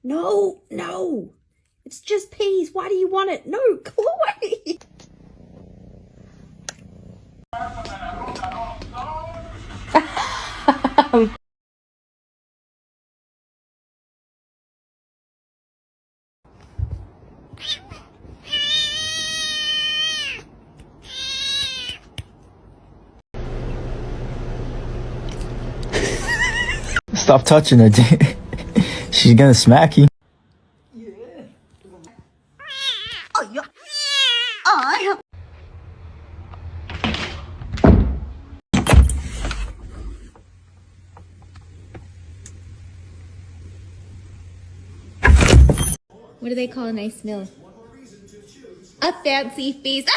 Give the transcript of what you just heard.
No, no. It's just peas. Why do you want it? No, go away. Stop touching her, dude. She's gonna smack you. Oh, yeah. Oh, what do they call a nice meal? A fancy feast.